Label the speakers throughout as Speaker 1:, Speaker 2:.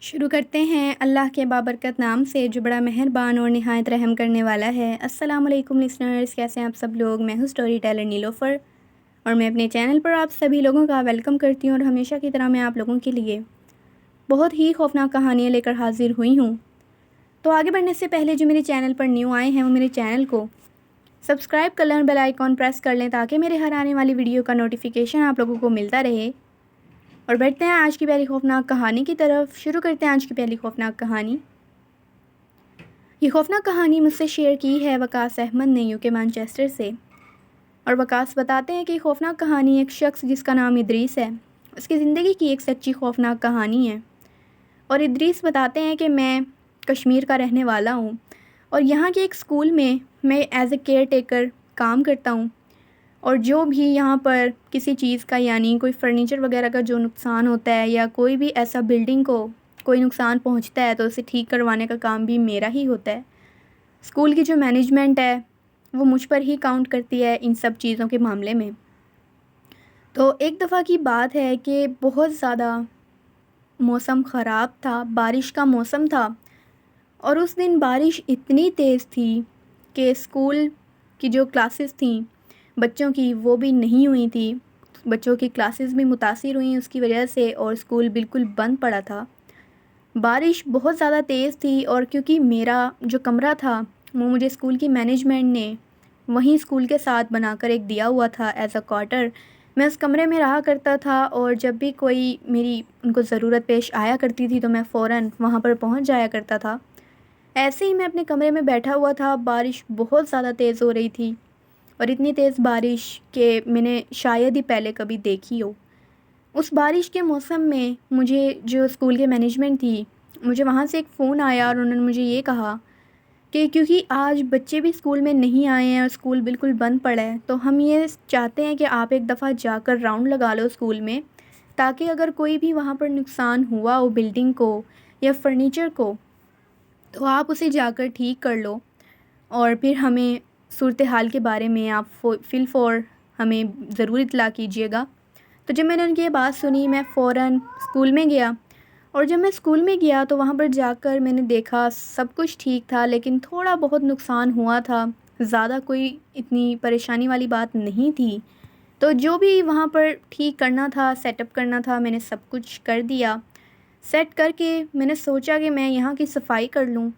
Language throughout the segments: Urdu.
Speaker 1: شروع کرتے ہیں اللہ کے بابرکت نام سے جو بڑا مہربان اور نہایت رحم کرنے والا ہے۔ السلام علیکم لسنرز، کیسے ہیں آپ سب لوگ؟ میں ہوں سٹوری ٹیلر نیلوفر اور میں اپنے چینل پر آپ سبھی لوگوں کا ویلکم کرتی ہوں، اور ہمیشہ کی طرح میں آپ لوگوں کے لیے بہت ہی خوفناک کہانیاں لے کر حاضر ہوئی ہوں۔ تو آگے بڑھنے سے پہلے جو میرے چینل پر نیو آئے ہیں وہ میرے چینل کو سبسکرائب کر لیں اور بیل آئیکن پریس کر لیں تاکہ میرے ہر آنے والی ویڈیو کا نوٹیفیکیشن آپ لوگوں کو ملتا رہے۔ اور بڑھتے ہیں آج کی پہلی خوفناک کہانی کی طرف۔ شروع کرتے ہیں آج کی پہلی خوفناک کہانی۔ یہ خوفناک کہانی مجھ سے شیئر کی ہے وقاص احمد نے UK مانچسٹر سے، اور وقاص بتاتے ہیں کہ یہ خوفناک کہانی ایک شخص جس کا نام ادریس ہے، اس کی زندگی کی ایک سچی خوفناک کہانی ہے۔ اور ادریس بتاتے ہیں کہ میں کشمیر کا رہنے والا ہوں، اور یہاں کے ایک اسکول میں ایز اے کیئر ٹیکر کام کرتا ہوں، اور جو بھی یہاں پر کسی چیز کا یعنی کوئی فرنیچر وغیرہ کا جو نقصان ہوتا ہے یا کوئی بھی ایسا بلڈنگ کو کوئی نقصان پہنچتا ہے تو اسے ٹھیک کروانے کا کام بھی میرا ہی ہوتا ہے۔ اسکول کی جو مینجمنٹ ہے وہ مجھ پر ہی کاؤنٹ کرتی ہے ان سب چیزوں کے معاملے میں۔ تو ایک دفعہ کی بات ہے کہ بہت زیادہ موسم خراب تھا، بارش کا موسم تھا، اور اس دن بارش اتنی تیز تھی کہ اسکول کی جو کلاسز تھیں بچوں کی وہ بھی نہیں ہوئی تھی، بچوں کی کلاسز بھی متاثر ہوئیں اس کی وجہ سے، اور اسکول بالکل بند پڑا تھا۔ بارش بہت زیادہ تیز تھی، اور کیونکہ میرا جو کمرہ تھا وہ مجھے اسکول کی مینجمنٹ نے وہیں اسکول کے ساتھ بنا کر ایک دیا ہوا تھا ایز اے کوارٹر، میں اس کمرے میں رہا کرتا تھا، اور جب بھی کوئی میری ان کو ضرورت پیش آیا کرتی تھی تو میں فوراً وہاں پر پہنچ جایا کرتا تھا۔ ایسے ہی میں اپنے کمرے میں بیٹھا ہوا تھا، بارش بہت زیادہ تیز ہو رہی تھی، اور اتنی تیز بارش کہ میں نے شاید ہی پہلے کبھی دیکھی ہو۔ اس بارش کے موسم میں مجھے جو اسکول کے مینجمنٹ تھی، مجھے وہاں سے ایک فون آیا اور انہوں نے مجھے یہ کہا کہ کیونکہ آج بچے بھی اسکول میں نہیں آئے ہیں اور اسکول بالکل بند پڑا ہے، تو ہم یہ چاہتے ہیں کہ آپ ایک دفعہ جا کر راؤنڈ لگا لو اسکول میں، تاکہ اگر کوئی بھی وہاں پر نقصان ہوا ہو بلڈنگ کو یا فرنیچر کو تو آپ اسے جا کر ٹھیک کر لو، اور پھر ہمیں صورتحال کے بارے میں آپ فی الفور ہمیں ضرور اطلاع کیجیے گا۔ تو جب میں نے ان کی یہ بات سنی میں فوراً اسکول میں گیا، اور جب میں اسکول میں گیا تو وہاں پر جا کر میں نے دیکھا سب کچھ ٹھیک تھا، لیکن تھوڑا بہت نقصان ہوا تھا، زیادہ کوئی اتنی پریشانی والی بات نہیں تھی۔ تو جو بھی وہاں پر ٹھیک کرنا تھا، سیٹ اپ کرنا تھا، میں نے سب کچھ کر دیا۔ سیٹ کر کے میں نے سوچا کہ میں یہاں کی صفائی کر لوں،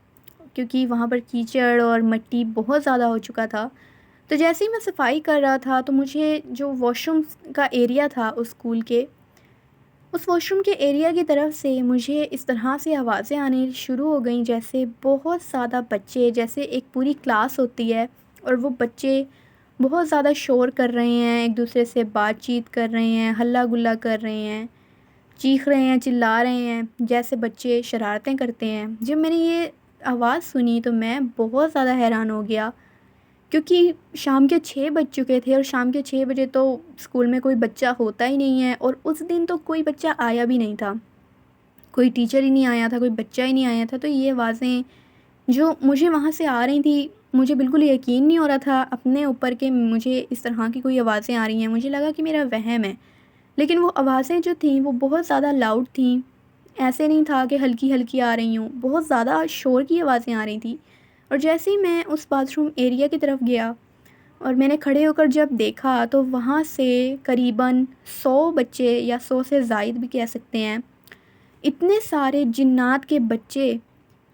Speaker 1: کیونکہ وہاں پر کیچڑ اور مٹی بہت زیادہ ہو چکا تھا۔ تو جیسے ہی میں صفائی کر رہا تھا تو مجھے جو واش روم کا ایریا تھا اس اسکول کے، اس واش روم کے ایریا کی طرف سے مجھے اس طرح سے آوازیں آنے شروع ہو گئیں جیسے بہت زیادہ بچے، جیسے ایک پوری کلاس ہوتی ہے اور وہ بچے بہت زیادہ شور کر رہے ہیں، ایک دوسرے سے بات چیت کر رہے ہیں، ہلا گلا کر رہے ہیں، چیخ رہے ہیں، چلا رہے ہیں، جیسے بچے شرارتیں کرتے ہیں۔ جب میں نے یہ آواز سنی تو میں بہت زیادہ حیران ہو گیا، کیونکہ شام کے 6 بج چکے تھے، اور شام کے 6 بجے تو اسکول میں کوئی بچہ ہوتا ہی نہیں ہے، اور اس دن تو کوئی بچہ آیا بھی نہیں تھا، کوئی ٹیچر ہی نہیں آیا تھا، کوئی بچہ ہی نہیں آیا تھا۔ تو یہ آوازیں جو مجھے وہاں سے آ رہی تھی، مجھے بالکل یقین نہیں ہو رہا تھا اپنے اوپر کہ مجھے اس طرح کی کوئی آوازیں آ رہی ہیں، مجھے لگا کہ میرا وہم ہے، لیکن وہ آوازیں جو تھیں وہ بہت زیادہ لاؤڈ تھیں، ایسے نہیں تھا کہ ہلکی ہلکی آ رہی ہوں، بہت زیادہ شور کی آوازیں آ رہی تھیں۔ اور جیسے ہی میں اس باتھ روم ایریا کی طرف گیا اور میں نے کھڑے ہو کر جب دیکھا تو وہاں سے قریباً 100 بچے، یا 100 سے زائد بھی کہہ سکتے ہیں، اتنے سارے جنات کے بچے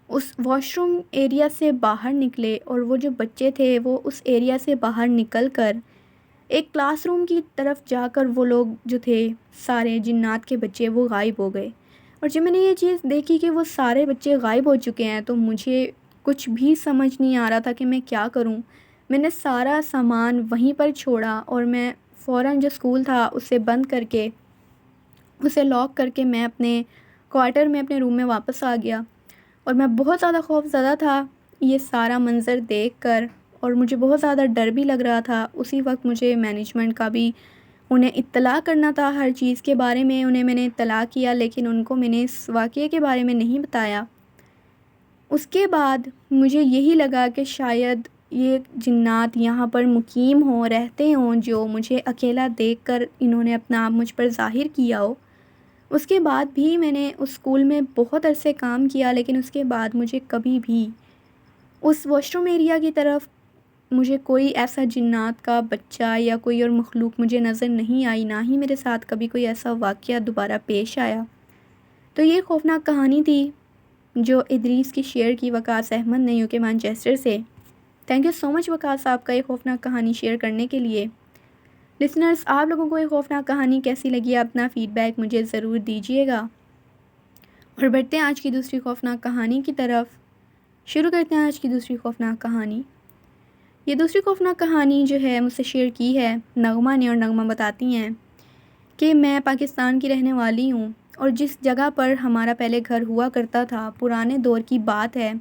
Speaker 1: اس واش روم ایریا سے باہر نکلے، اور وہ جو بچے تھے وہ اس ایریا سے باہر نکل کر ایک کلاس روم کی طرف جا کر وہ لوگ جو تھے سارے جنات کے بچے وہ غائب ہو گئے۔ اور جب میں نے یہ چیز دیکھی کہ وہ سارے بچے غائب ہو چکے ہیں تو مجھے کچھ بھی سمجھ نہیں آ رہا تھا کہ میں کیا کروں۔ میں نے سارا سامان وہیں پر چھوڑا، اور میں فوراً جو اسکول تھا اسے بند کر کے، اسے لاک کر کے میں اپنے کوارٹر میں اپنے روم میں واپس آ گیا، اور میں بہت زیادہ خوف زدہ تھا یہ سارا منظر دیکھ کر، اور مجھے بہت زیادہ ڈر بھی لگ رہا تھا۔ اسی وقت مجھے مینجمنٹ کا بھی انہیں اطلاع کرنا تھا، ہر چیز کے بارے میں انہیں میں نے اطلاع کیا، لیکن ان کو میں نے اس واقعے کے بارے میں نہیں بتایا۔ اس کے بعد مجھے یہی لگا کہ شاید یہ جنات یہاں پر مقیم رہتے ہوں، جو مجھے اکیلا دیکھ کر انہوں نے اپنا آپ مجھ پر ظاہر کیا ہو۔ اس کے بعد بھی میں نے اس اسکول میں بہت عرصے کام کیا، لیکن اس کے بعد مجھے کبھی بھی اس واش روم ایریا کی طرف مجھے کوئی ایسا جنات کا بچہ یا کوئی اور مخلوق مجھے نظر نہیں آئی، نہ ہی میرے ساتھ کبھی کوئی ایسا واقعہ دوبارہ پیش آیا۔ تو یہ خوفناک کہانی تھی جو ادریس کی شیئر کی وقاص احمد نے یو کے مانچسٹر سے۔ تھینک یو سو مچ وقاص آپ کا یہ خوفناک کہانی شیئر کرنے کے لیے۔ لسنرز، آپ لوگوں کو یہ خوفناک کہانی کیسی لگی؟ اپنا فیڈ بیک مجھے ضرور دیجیے گا۔ اور بڑھتے ہیں آج کی دوسری خوفناک کہانی کی طرف۔ شروع کرتے ہیں آج کی دوسری خوفناک کہانی۔ یہ دوسری خوفناک کہانی جو ہے مجھ سے شیئر کی ہے نغمہ نے، اور نغمہ بتاتی ہیں کہ میں پاکستان کی رہنے والی ہوں، اور جس جگہ پر ہمارا پہلے گھر ہوا کرتا تھا پرانے دور کی بات ہے،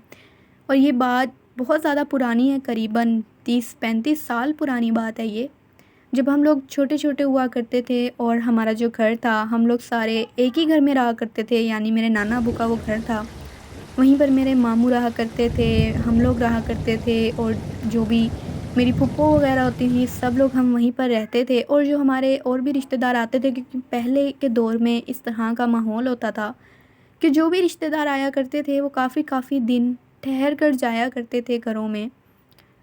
Speaker 1: اور یہ بات بہت زیادہ پرانی ہے، قریباً 30-35 سال پرانی بات ہے یہ، جب ہم لوگ چھوٹے چھوٹے ہوا کرتے تھے اور ہمارا جو گھر تھا ہم لوگ سارے ایک ہی گھر میں رہا کرتے تھے، یعنی میرے نانا ابو کا وہ گھر تھا، وہیں پر میرے ماموں رہا کرتے تھے، ہم لوگ رہا کرتے تھے، اور جو بھی میری پھپھو وغیرہ ہوتی تھیں سب لوگ ہم وہیں پر رہتے تھے، اور جو ہمارے اور بھی رشتہ دار آتے تھے، کیونکہ پہلے کے دور میں اس طرح کا ماحول ہوتا تھا کہ جو بھی رشتہ دار آیا کرتے تھے وہ کافی دن ٹھہر کر جایا کرتے تھے گھروں میں۔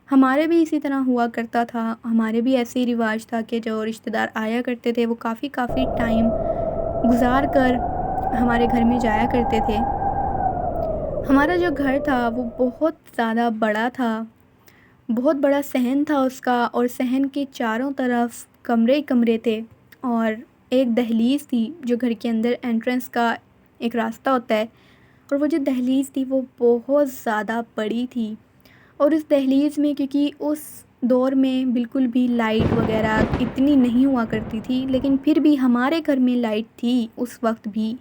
Speaker 1: ہمارے بھی اسی طرح ہوا کرتا تھا، ہمارے بھی ایسے ہی رواج تھا کہ جو رشتہ دار آیا کرتے تھے وہ کافی ٹائم گزار کر ہمارے گھر میں جایا کرتے تھے۔ ہمارا جو گھر تھا وہ بہت زیادہ بڑا تھا، بہت بڑا صحن تھا اس کا، اور صحن کے چاروں طرف کمرے کمرے تھے، اور ایک دہلیز تھی جو گھر کے اندر انٹرنس کا ایک راستہ ہوتا ہے، اور وہ جو دہلیز تھی وہ بہت زیادہ بڑی تھی، اور اس دہلیز میں کیونکہ اس دور میں بالکل بھی لائٹ وغیرہ اتنی نہیں ہوا کرتی تھی، لیکن پھر بھی ہمارے گھر میں لائٹ تھی اس وقت بھی،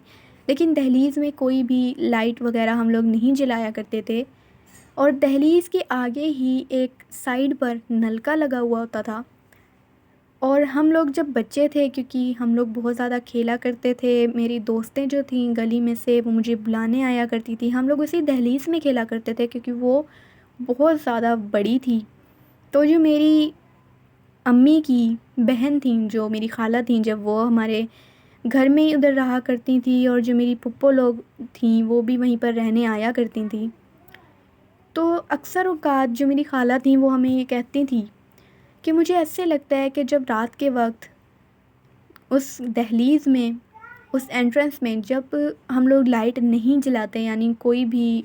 Speaker 1: لیکن دہلیز میں کوئی بھی لائٹ وغیرہ ہم لوگ نہیں جلایا کرتے تھے، اور دہلیز کے آگے ہی ایک سائڈ پر نلکا لگا ہوا ہوتا تھا، اور ہم لوگ جب بچے تھے کیونکہ ہم لوگ بہت زیادہ کھیلا کرتے تھے، میری دوستیں جو تھیں گلی میں سے وہ مجھے بلانے آیا کرتی تھی، ہم لوگ اسی دہلیز میں کھیلا کرتے تھے کیونکہ وہ بہت زیادہ بڑی تھی۔ تو جو میری امی کی بہن تھیں، جو میری خالہ تھیں، جب وہ ہمارے گھر میں ہی ادھر رہا کرتی تھیں، اور جو میری پھپھو لوگ تھیں وہ بھی وہیں پر رہنے آیا کرتی تھیں، تو اکثر اوقات جو میری خالہ تھیں وہ ہمیں یہ کہتی تھیں کہ مجھے ایسے لگتا ہے کہ جب رات کے وقت اس دہلیز میں، اس انٹرنس میں جب ہم لوگ لائٹ نہیں جلاتے، یعنی کوئی بھی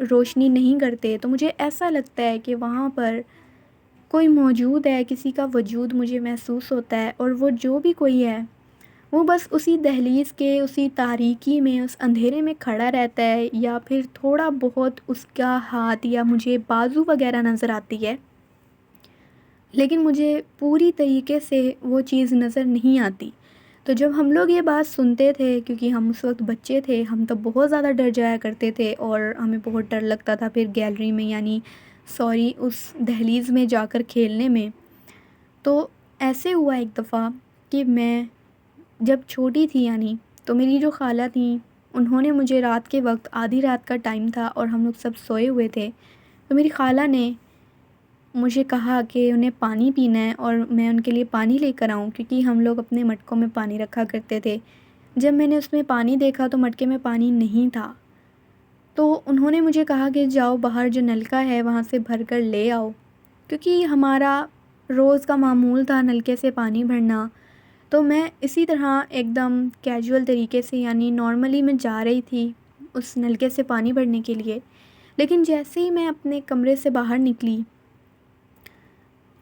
Speaker 1: روشنی نہیں کرتے، تو مجھے ایسا لگتا ہے کہ وہاں پر کوئی موجود ہے، کسی کا وجود مجھے محسوس ہوتا ہے، اور وہ جو بھی کوئی ہے وہ بس اسی دہلیز کے اسی تاریکی میں، اس اندھیرے میں کھڑا رہتا ہے، یا پھر تھوڑا بہت اس کا ہاتھ یا مجھے بازو وغیرہ نظر آتی ہے، لیکن مجھے پوری طریقے سے وہ چیز نظر نہیں آتی۔ تو جب ہم لوگ یہ بات سنتے تھے، کیونکہ ہم اس وقت بچے تھے، ہم تب بہت زیادہ ڈر جایا کرتے تھے، اور ہمیں بہت ڈر لگتا تھا پھر گیلری میں، یعنی اس دہلیز میں جا کر کھیلنے میں۔ تو ایسے ہوا ایک دفعہ کہ میں جب چھوٹی تھی، یعنی تو میری جو خالہ تھیں انہوں نے مجھے رات کے وقت، آدھی رات کا ٹائم تھا اور ہم لوگ سب سوئے ہوئے تھے، تو میری خالہ نے مجھے کہا کہ انہیں پانی پینا ہے اور میں ان کے لیے پانی لے کر آؤں، کیونکہ ہم لوگ اپنے مٹکوں میں پانی رکھا کرتے تھے۔ جب میں نے اس میں پانی دیکھا تو مٹکے میں پانی نہیں تھا، تو انہوں نے مجھے کہا کہ جاؤ باہر جو نلکا ہے وہاں سے بھر کر لے آؤ، کیونکہ ہمارا روز کا معمول تھا نلکے سے پانی بھرنا۔ تو میں اسی طرح ایک دم کیجول طریقے سے، یعنی نارملی میں جا رہی تھی اس نلکے سے پانی بھرنے کے لیے، لیکن جیسے ہی میں اپنے کمرے سے باہر نکلی،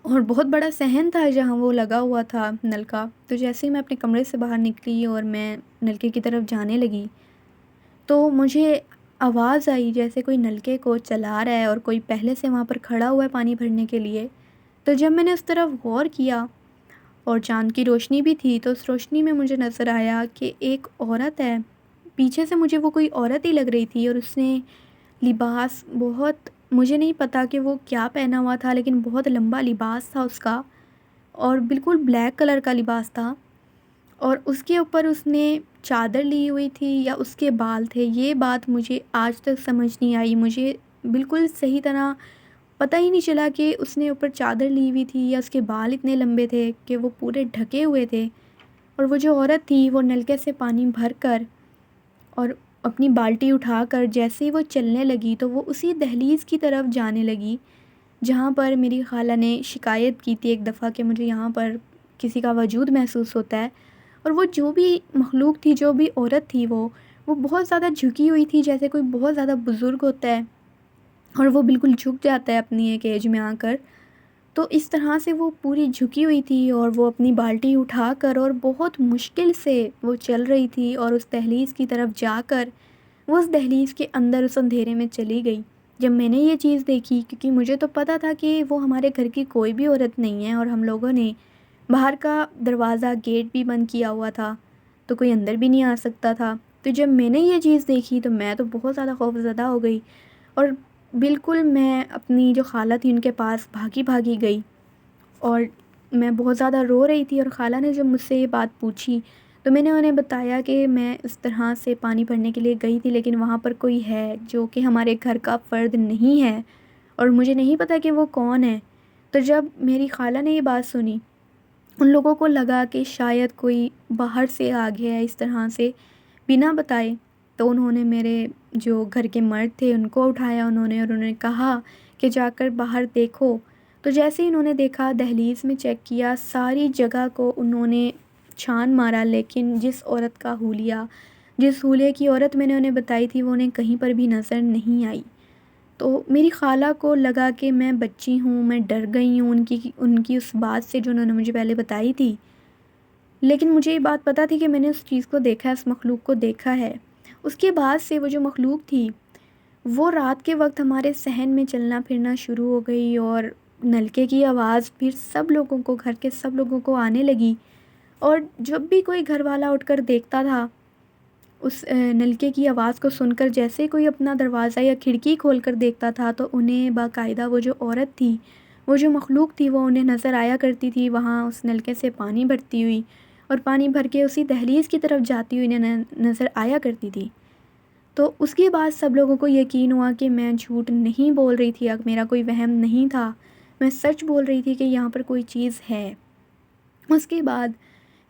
Speaker 1: اور بہت بڑا صحن تھا جہاں وہ لگا ہوا تھا نلکا، تو جیسے ہی میں اپنے کمرے سے باہر نکلی اور میں نلکے کی طرف جانے لگی، تو مجھے آواز آئی جیسے کوئی نلکے کو چلا رہا ہے اور کوئی پہلے سے وہاں پر کھڑا ہوا ہے پانی بھرنے کے لیے۔ تو جب میں نے اس طرف غور کیا، اور چاند کی روشنی بھی تھی، تو اس روشنی میں مجھے نظر آیا کہ ایک عورت ہے، پیچھے سے مجھے وہ کوئی عورت ہی لگ رہی تھی، اور اس نے لباس بہت، مجھے نہیں پتا کہ وہ کیا پہنا ہوا تھا، لیکن بہت لمبا لباس تھا اس کا، اور بالکل بلیک کلر کا لباس تھا، اور اس کے اوپر اس نے چادر لی ہوئی تھی یا اس کے بال تھے، یہ بات مجھے آج تک سمجھ نہیں آئی، مجھے بالکل صحیح طرح پتہ ہی نہیں چلا کہ اس نے اوپر چادر لی ہوئی تھی یا اس کے بال اتنے لمبے تھے کہ وہ پورے ڈھکے ہوئے تھے۔ اور وہ جو عورت تھی وہ نلکے سے پانی بھر کر اور اپنی بالٹی اٹھا کر جیسے ہی وہ چلنے لگی تو وہ اسی دہلیز کی طرف جانے لگی جہاں پر میری خالہ نے شکایت کی تھی ایک دفعہ کہ مجھے یہاں پر کسی کا وجود محسوس ہوتا ہے۔ اور وہ جو بھی مخلوق تھی، جو بھی عورت تھی، وہ بہت زیادہ جھکی ہوئی تھی، جیسے کوئی بہت زیادہ بزرگ ہوتا ہے اور وہ بالکل جھک جاتا ہے اپنی ایک ایج میں آ کر۔ تو اس طرح سے وہ پوری جھکی ہوئی تھی اور وہ اپنی بالٹی اٹھا کر اور بہت مشکل سے وہ چل رہی تھی اور اس دہلیز کی طرف جا کر وہ اس دہلیز کے اندر اس اندھیرے میں چلی گئی۔ جب میں نے یہ چیز دیکھی، کیونکہ مجھے تو پتہ تھا کہ وہ ہمارے گھر کی کوئی بھی عورت نہیں ہے اور ہم لوگوں نے باہر کا دروازہ گیٹ بھی بند کیا ہوا تھا تو کوئی اندر بھی نہیں آ سکتا تھا، تو جب میں نے یہ چیز دیکھی تو میں تو بہت زیادہ خوفزدہ ہو گئی اور بالکل میں اپنی جو خالہ تھی ان کے پاس بھاگی بھاگی گئی اور میں بہت زیادہ رو رہی تھی۔ اور خالہ نے جب مجھ سے یہ بات پوچھی تو میں نے انہیں بتایا کہ میں اس طرح سے پانی بھرنے کے لیے گئی تھی، لیکن وہاں پر کوئی ہے جو کہ ہمارے گھر کا فرد نہیں ہے اور مجھے نہیں پتہ کہ وہ کون ہے۔ تو جب میری خالہ نے یہ بات سنی، ان لوگوں کو لگا کہ شاید کوئی باہر سے آ گیا ہے اس طرح سے بنا بتائے، تو انہوں نے میرے جو گھر کے مرد تھے ان کو اٹھایا اور انہوں نے کہا کہ جا کر باہر دیکھو۔ تو جیسے ہی انہوں نے دیکھا، دہلیز میں چیک کیا، ساری جگہ کو انہوں نے چھان مارا، لیکن جس عورت کا حلیہ، جس حلیے کی عورت میں نے انہیں بتائی تھی وہ انہیں کہیں پر بھی نظر نہیں آئی۔ تو میری خالہ کو لگا کہ میں بچی ہوں، میں ڈر گئی ہوں ان کی اس بات سے جو انہوں نے مجھے پہلے بتائی تھی، لیکن مجھے یہ بات پتہ تھی کہ میں نے اس چیز کو دیکھا ہے، اس مخلوق کو دیکھا ہے۔ اس کے بعد سے وہ جو مخلوق تھی وہ رات کے وقت ہمارے صحن میں چلنا پھرنا شروع ہو گئی اور نلکے کی آواز پھر سب لوگوں کو، گھر کے سب لوگوں کو آنے لگی، اور جب بھی کوئی گھر والا اٹھ کر دیکھتا تھا اس نلکے کی آواز کو سن کر، جیسے کوئی اپنا دروازہ یا کھڑکی کھول کر دیکھتا تھا تو انہیں باقاعدہ وہ جو عورت تھی، وہ جو مخلوق تھی، وہ انہیں نظر آیا کرتی تھی وہاں اس نلکے سے پانی بھرتی ہوئی اور پانی بھر کے اسی دہلیز کی طرف جاتی ہوئی انہیں نظر آیا کرتی تھی۔ تو اس کے بعد سب لوگوں کو یقین ہوا کہ میں جھوٹ نہیں بول رہی تھی، میرا کوئی وہم نہیں تھا، میں سچ بول رہی تھی کہ یہاں پر کوئی چیز ہے۔ اس کے بعد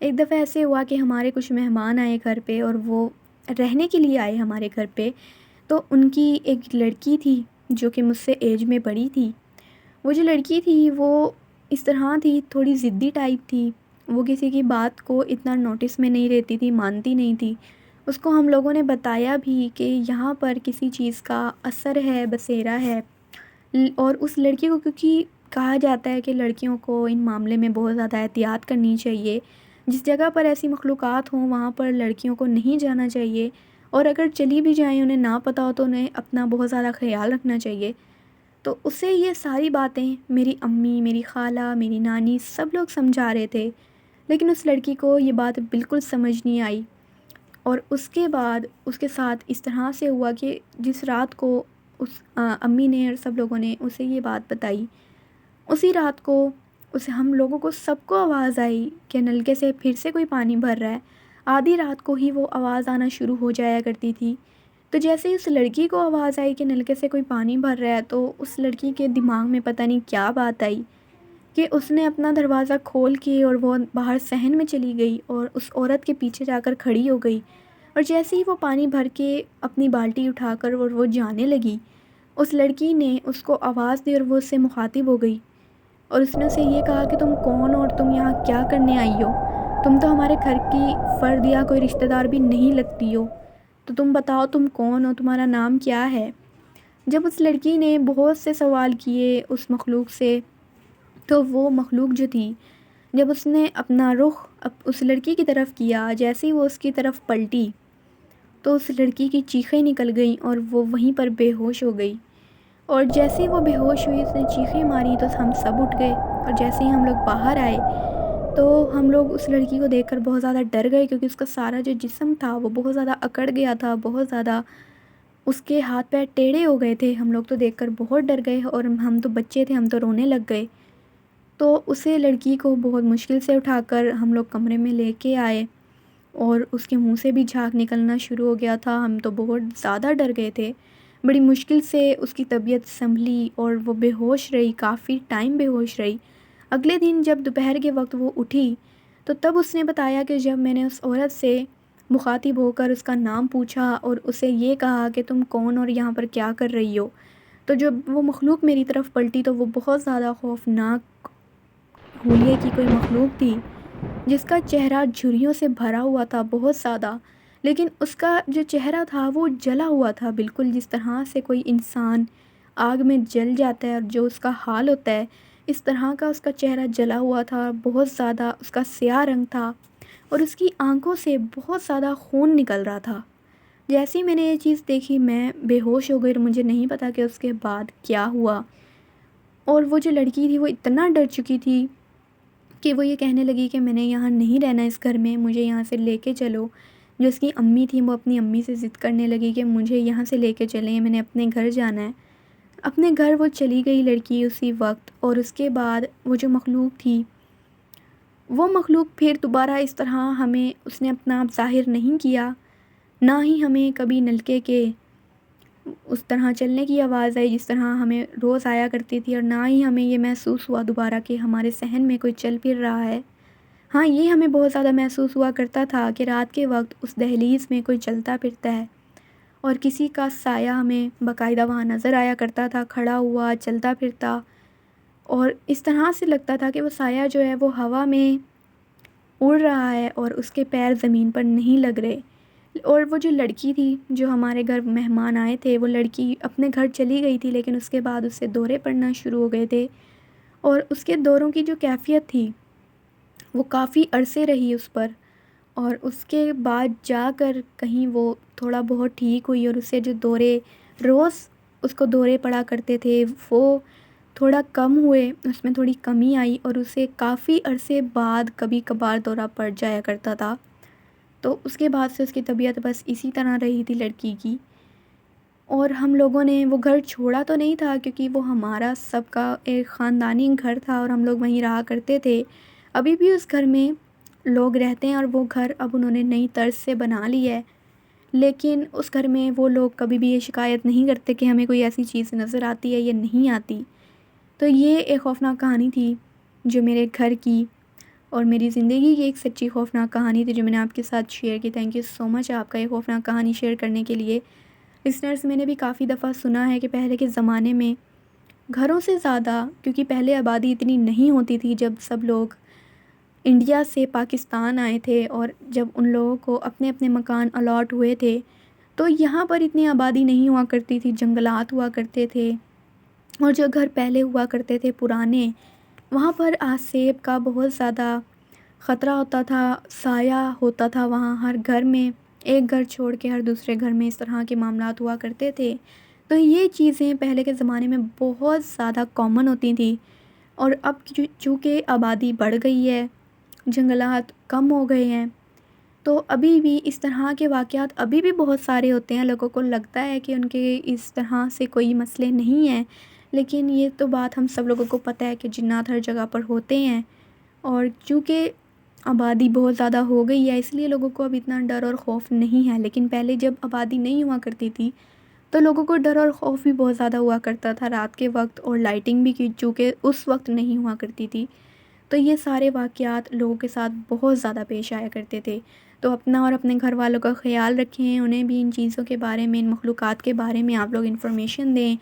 Speaker 1: ایک دفعہ ایسے ہوا کہ ہمارے کچھ مہمان آئے گھر پہ اور وہ رہنے کے لیے آئے ہمارے گھر پہ، تو ان کی ایک لڑکی تھی جو کہ مجھ سے ایج میں بڑی تھی۔ وہ جو لڑکی تھی وہ اس طرح تھی، تھوڑی ضدی ٹائپ تھی، وہ کسی کی بات کو اتنا نوٹس میں نہیں رہتی تھی، مانتی نہیں تھی۔ اس کو ہم لوگوں نے بتایا بھی کہ یہاں پر کسی چیز کا اثر ہے، بسیرا ہے، اور اس لڑکی کو، کیونکہ کہا جاتا ہے کہ لڑکیوں کو ان معاملے میں بہت زیادہ احتیاط کرنی چاہیے، جس جگہ پر ایسی مخلوقات ہوں وہاں پر لڑکیوں کو نہیں جانا چاہیے، اور اگر چلی بھی جائیں انہیں نہ پتہ ہو تو انہیں اپنا بہت زیادہ خیال رکھنا چاہیے۔ تو اسے یہ ساری باتیں میری امی، میری خالہ، میری نانی سب لوگ سمجھا رہے تھے، لیکن اس لڑکی کو یہ بات بالکل سمجھ نہیں آئی۔ اور اس کے بعد اس کے ساتھ اس طرح سے ہوا کہ جس رات کو اس امی نے اور سب لوگوں نے اسے یہ بات بتائی، اسی رات کو اسے ہم لوگوں کو سب کو آواز آئی کہ نلکے سے پھر سے کوئی پانی بھر رہا ہے۔ آدھی رات کو ہی وہ آواز آنا شروع ہو جایا کرتی تھی۔ تو جیسے ہی اس لڑکی کو آواز آئی کہ نلکے سے کوئی پانی بھر رہا ہے تو اس لڑکی کے دماغ میں پتہ نہیں کیا بات آئی کہ اس نے اپنا دروازہ کھول کے اور وہ باہر صحن میں چلی گئی اور اس عورت کے پیچھے جا کر کھڑی ہو گئی، اور جیسے ہی وہ پانی بھر کے اپنی بالٹی اٹھا کر اور وہ جانے لگی، اس لڑکی نے اس کو آواز دی اور وہ اس سے مخاطب ہو گئی، اور اس نے اسے یہ کہا کہ تم کون ہو اور تم یہاں کیا کرنے آئی ہو؟ تم تو ہمارے گھر کی فرد یا کوئی رشتہ دار بھی نہیں لگتی ہو، تو تم بتاؤ تم کون ہو، تمہارا نام کیا ہے؟ جب اس لڑکی نے بہت سے سوال کیے اس مخلوق سے، تو وہ مخلوق جو تھی، جب اس نے اپنا رخ اس لڑکی کی طرف کیا، جیسے ہی وہ اس کی طرف پلٹی تو اس لڑکی کی چیخیں نکل گئیں اور وہ وہیں پر بے ہوش ہو گئی، اور جیسے ہی وہ بے ہوش ہوئی، اس نے چیخیں ماری تو ہم سب اٹھ گئے، اور جیسے ہی ہم لوگ باہر آئے تو ہم لوگ اس لڑکی کو دیکھ کر بہت زیادہ ڈر گئے، کیونکہ اس کا سارا جو جسم تھا وہ بہت زیادہ اکڑ گیا تھا، بہت زیادہ اس کے ہاتھ پیر ٹیڑھے ہو گئے تھے۔ ہم لوگ تو دیکھ کر بہت ڈر گئے اور ہم تو بچے تھے، ہم تو رونے لگ گئے۔ تو اسے لڑکی کو بہت مشکل سے اٹھا کر ہم لوگ کمرے میں لے کے آئے، اور اس کے منہ سے بھی جھاگ نکلنا شروع ہو گیا تھا، ہم تو بہت زیادہ ڈر گئے تھے۔ بڑی مشکل سے اس کی طبیعت سنبھلی اور وہ بے ہوش رہی، کافی ٹائم بے ہوش رہی۔ اگلے دن جب دوپہر کے وقت وہ اٹھی تو تب اس نے بتایا کہ جب میں نے اس عورت سے مخاطب ہو کر اس کا نام پوچھا اور اسے یہ کہا کہ تم کون اور یہاں پر کیا کر رہی ہو، تو جب وہ مخلوق میری طرف پلٹی تو وہ بہت زیادہ خوفناک حولیے کی کوئی مخلوق تھی، جس کا چہرہ جھریوں سے بھرا ہوا تھا بہت زیادہ، لیکن اس کا جو چہرہ تھا وہ جلا ہوا تھا، بالکل جس طرح سے کوئی انسان آگ میں جل جاتا ہے اور جو اس کا حال ہوتا ہے اس طرح کا اس کا چہرہ جلا ہوا تھا، بہت زیادہ اس کا سیاہ رنگ تھا اور اس کی آنکھوں سے بہت زیادہ خون نکل رہا تھا۔ جیسے ہی میں نے یہ چیز دیکھی میں بے ہوش ہو گئی اور مجھے نہیں پتا کہ اس کے بعد کیا ہوا، اور وہ جو لڑکی تھی وہ اتنا ڈر چکی تھی کہ وہ یہ کہنے لگی کہ میں نے یہاں نہیں رہنا اس گھر میں، مجھے یہاں سے لے کے چلو۔ جو اس کی امی تھی وہ اپنی امی سے ضد کرنے لگی کہ مجھے یہاں سے لے کے چلیں، میں نے اپنے گھر جانا ہے۔ اپنے گھر وہ چلی گئی لڑکی اسی وقت، اور اس کے بعد وہ جو مخلوق تھی وہ مخلوق پھر دوبارہ اس طرح ہمیں اس نے اپنا آپ ظاہر نہیں کیا، نہ ہی ہمیں کبھی نلکے کے اس طرح چلنے کی آواز آئی جس طرح ہمیں روز آیا کرتی تھی، اور نہ ہی ہمیں یہ محسوس ہوا دوبارہ کہ ہمارے صحن میں کوئی چل پھر رہا ہے۔ ہاں، یہ ہمیں بہت زیادہ محسوس ہوا کرتا تھا کہ رات کے وقت اس دہلیز میں کوئی چلتا پھرتا ہے اور کسی کا سایہ ہمیں باقاعدہ وہاں نظر آیا کرتا تھا، کھڑا ہوا چلتا پھرتا، اور اس طرح سے لگتا تھا کہ وہ سایہ جو ہے وہ ہوا میں اڑ رہا ہے اور اس کے پیر زمین پر نہیں لگ رہے۔ اور وہ جو لڑکی تھی جو ہمارے گھر مہمان آئے تھے، وہ لڑکی اپنے گھر چلی گئی تھی، لیکن اس کے بعد اس سے دورے پڑنا شروع ہو گئے تھے، اور اس کے دوروں کی جو کیفیت تھی وہ کافی عرصے رہی اس پر، اور اس کے بعد جا کر کہیں وہ تھوڑا بہت ٹھیک ہوئی، اور اسے جو دورے روز اس کو دورے پڑا کرتے تھے وہ تھوڑا کم ہوئے، اس میں تھوڑی کمی آئی، اور اسے کافی عرصے بعد کبھی کبھار دورہ پڑ جایا کرتا تھا۔ تو اس کے بعد سے اس کی طبیعت بس اسی طرح رہی تھی لڑکی کی، اور ہم لوگوں نے وہ گھر چھوڑا تو نہیں تھا کیونکہ وہ ہمارا سب کا ایک خاندانی گھر تھا اور ہم لوگ وہیں رہا کرتے تھے۔ ابھی بھی اس گھر میں لوگ رہتے ہیں اور وہ گھر اب انہوں نے نئی طرز سے بنا لی ہے، لیکن اس گھر میں وہ لوگ کبھی بھی یہ شکایت نہیں کرتے کہ ہمیں کوئی ایسی چیز نظر آتی ہے یا نہیں آتی۔ تو یہ ایک خوفناک کہانی تھی جو میرے گھر کی اور میری زندگی کی ایک سچی خوفناک کہانی تھی جو میں نے آپ کے ساتھ شیئر کی۔ تھینک یو سو مچ آپ کا یہ خوفناک کہانی شیئر کرنے کے لیے۔ لسنرز، میں نے بھی کافی دفعہ سنا ہے کہ پہلے کے زمانے میں گھروں سے زیادہ، کیونکہ پہلے آبادی اتنی نہیں ہوتی تھی، جب سب لوگ انڈیا سے پاکستان آئے تھے اور جب ان لوگوں کو اپنے اپنے مکان الاٹ ہوئے تھے تو یہاں پر اتنی آبادی نہیں ہوا کرتی تھی، جنگلات ہوا کرتے تھے، اور جو گھر پہلے ہوا کرتے تھے پرانے، وہاں پر آسیب کا بہت زیادہ خطرہ ہوتا تھا، سایہ ہوتا تھا وہاں ہر گھر میں، ایک گھر چھوڑ کے ہر دوسرے گھر میں اس طرح کے معاملات ہوا کرتے تھے۔ تو یہ چیزیں پہلے کے زمانے میں بہت زیادہ کامن ہوتی تھیں، اور اب چونکہ آبادی بڑھ گئی ہے، جنگلات کم ہو گئے ہیں، تو ابھی بھی اس طرح کے واقعات ابھی بھی بہت سارے ہوتے ہیں۔ لوگوں کو لگتا ہے کہ ان کے اس طرح سے کوئی مسئلے نہیں ہیں، لیکن یہ تو بات ہم سب لوگوں کو پتہ ہے کہ جنات ہر جگہ پر ہوتے ہیں، اور چونکہ آبادی بہت زیادہ ہو گئی ہے اس لیے لوگوں کو اب اتنا ڈر اور خوف نہیں ہے، لیکن پہلے جب آبادی نہیں ہوا کرتی تھی تو لوگوں کو ڈر اور خوف بھی بہت زیادہ ہوا کرتا تھا رات کے وقت، اور لائٹنگ بھی کی چونکہ اس وقت نہیں ہوا کرتی تھی، تو یہ سارے واقعات لوگوں کے ساتھ بہت زیادہ پیش آیا کرتے تھے۔ تو اپنا اور اپنے گھر والوں کا خیال رکھیں، انہیں بھی ان چیزوں کے بارے میں، ان مخلوقات کے بارے میں آپ لوگ انفارمیشن دیں،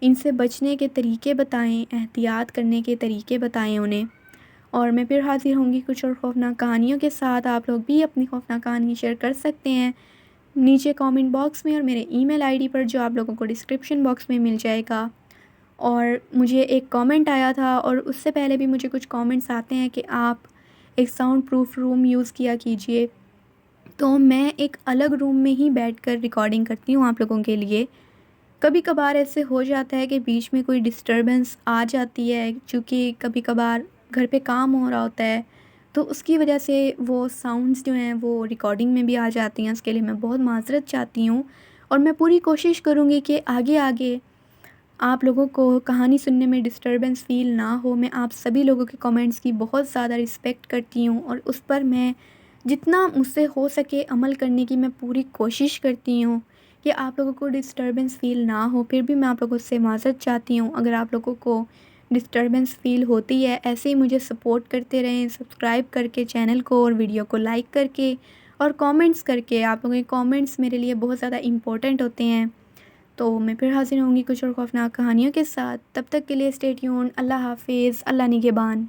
Speaker 1: ان سے بچنے کے طریقے بتائیں، احتیاط کرنے کے طریقے بتائیں انہیں۔ اور میں پھر حاضر ہوں گی کچھ اور خوفناک کہانیوں کے ساتھ۔ آپ لوگ بھی اپنی خوفناک کہانی شیئر کر سکتے ہیں نیچے کامنٹ باکس میں اور میرے ای میل آئی ڈی پر جو آپ لوگوں کو ڈسکرپشن باکس میں مل جائے گا۔ اور مجھے ایک کامنٹ آیا تھا، اور اس سے پہلے بھی مجھے کچھ کامنٹس آتے ہیں کہ آپ ایک ساؤنڈ پروف روم یوز کیا کیجئے، تو میں ایک الگ روم میں ہی بیٹھ کر ریکارڈنگ کرتی ہوں آپ لوگوں کے لیے۔ کبھی کبھار ایسے ہو جاتا ہے کہ بیچ میں کوئی ڈسٹربنس آ جاتی ہے، چونکہ کبھی کبھار گھر پہ کام ہو رہا ہوتا ہے تو اس کی وجہ سے وہ ساؤنڈز جو ہیں وہ ریکارڈنگ میں بھی آ جاتی ہیں، اس کے لیے میں بہت معذرت چاہتی ہوں، اور میں پوری کوشش کروں گی کہ آگے آگے آپ لوگوں کو کہانی سننے میں ڈسٹربنس فیل نہ ہو۔ میں آپ سبھی لوگوں کے کامنٹس کی بہت زیادہ رسپیکٹ کرتی ہوں، اور اس پر میں جتنا مجھ سے ہو سکے عمل کرنے کی میں پوری کوشش کرتی ہوں کہ آپ لوگوں کو ڈسٹربنس فیل نہ ہو۔ پھر بھی میں آپ لوگوں سے معذرت چاہتی ہوں اگر آپ لوگوں کو ڈسٹربنس فیل ہوتی ہے، ایسے ہی مجھے سپورٹ کرتے رہیں، سبسکرائب کر کے چینل کو اور ویڈیو کو لائک کر کے اور کامنٹس کر کے۔ آپ لوگوں کے کامنٹس میرے لیے بہت زیادہ امپورٹنٹ ہوتے ہیں۔ تو میں پھر حاضر ہوں گی کچھ اور خوفناک کہانیوں کے ساتھ، تب تک کے لیے اسٹے ٹیون۔ اللہ حافظ، اللہ نگہبان۔